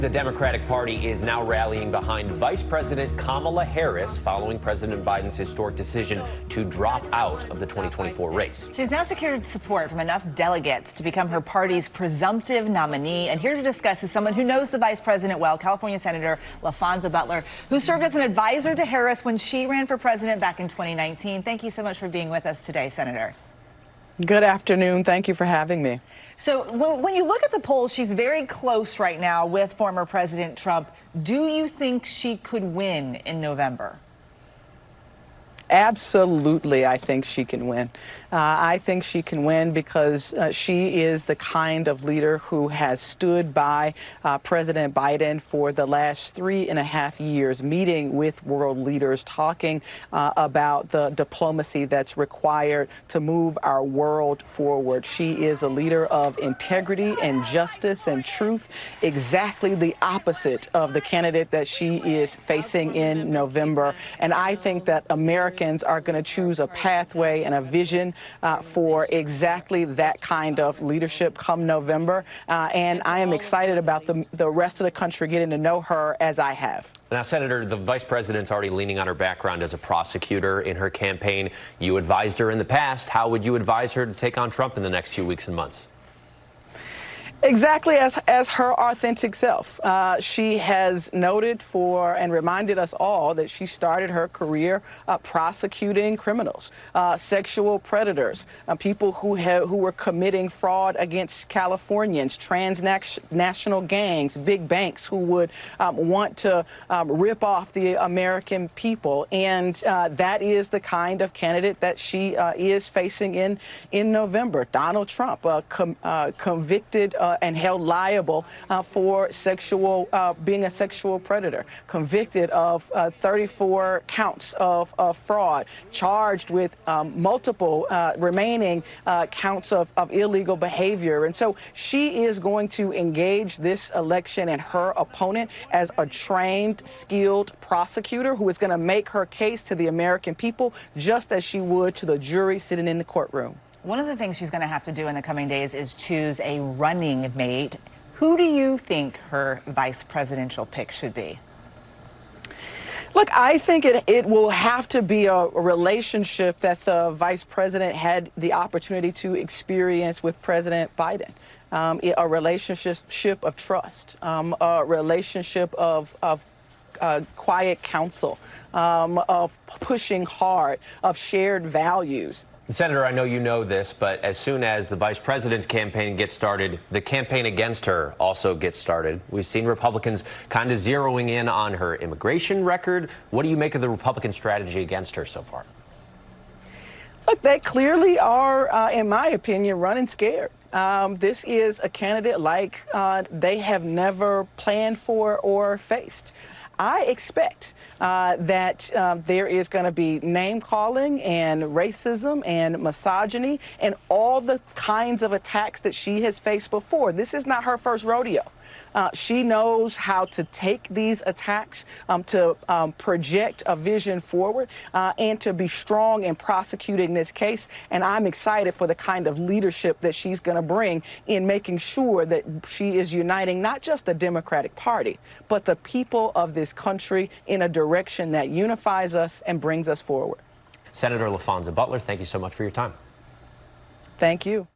The Democratic Party is now rallying behind Vice President Kamala Harris following President Biden's historic decision to drop out of the 2024 race. She's now secured support from enough delegates to become her party's presumptive nominee. And here to discuss is someone who knows the vice president well, California Senator Laphonza Butler, who served as an advisor to Harris when she ran for president back in 2019. Thank you so much for being with us today, Senator. Good afternoon. Thank you for having me. So when you look at the polls, she's very close right now with former President Trump. Do you think she could win in November? Absolutely, I think she can win. I think she can win because she is the kind of leader who has stood by President Biden for the last 3.5 years, meeting with world leaders, talking about the diplomacy that's required to move our world forward. She is a leader of integrity and justice and truth, exactly the opposite of the candidate that she is facing in November. And I think that Americans are going to choose a pathway and a vision for exactly that kind of leadership come November. And I am excited about the rest of the country getting to know her as I have. Now, Senator, the vice president's already leaning on her background as a prosecutor in her campaign. You advised her in the past. How would you advise her to take on Trump in the next few weeks and months? Exactly as her authentic self. She has noted for and reminded us all that she started her career prosecuting criminals, sexual predators, people who were committing fraud against Californians, transnational gangs, big banks who would want to rip off the American people. And that is the kind of candidate that she is facing in November. Donald Trump, convicted and held liable for being a sexual predator, convicted of 34 counts of fraud, charged with multiple remaining counts of illegal behavior. And so she is going to engage this election and her opponent as a trained, skilled prosecutor who is going to make her case to the American people just as she would to the jury sitting in the courtroom. One of the things she's going to have to do in the coming days is choose a running mate. Who do you think her vice presidential pick should be? Look, I think it will have to be a relationship that the vice president had the opportunity to experience with President Biden. A relationship of trust, a relationship of quiet counsel, of pushing hard, of shared values. Senator, I know you know this, but as soon as the vice president's campaign gets started, the campaign against her also gets started. We've seen Republicans kind of zeroing in on her immigration record. What do you make of the Republican strategy against her so far? Look, they clearly are, in my opinion, running scared. This is a candidate like they have never planned for or faced. I expect that there is going to be name-calling and racism and misogyny and all the kinds of attacks that she has faced before. This is not her first rodeo. She knows how to take these attacks, to project a vision forward, and to be strong in prosecuting this case. And I'm excited for the kind of leadership that she's going to bring in making sure that she is uniting not just the Democratic Party, but the people of this country in a direction that unifies us and brings us forward. Senator Laphonza Butler, thank you so much for your time. Thank you.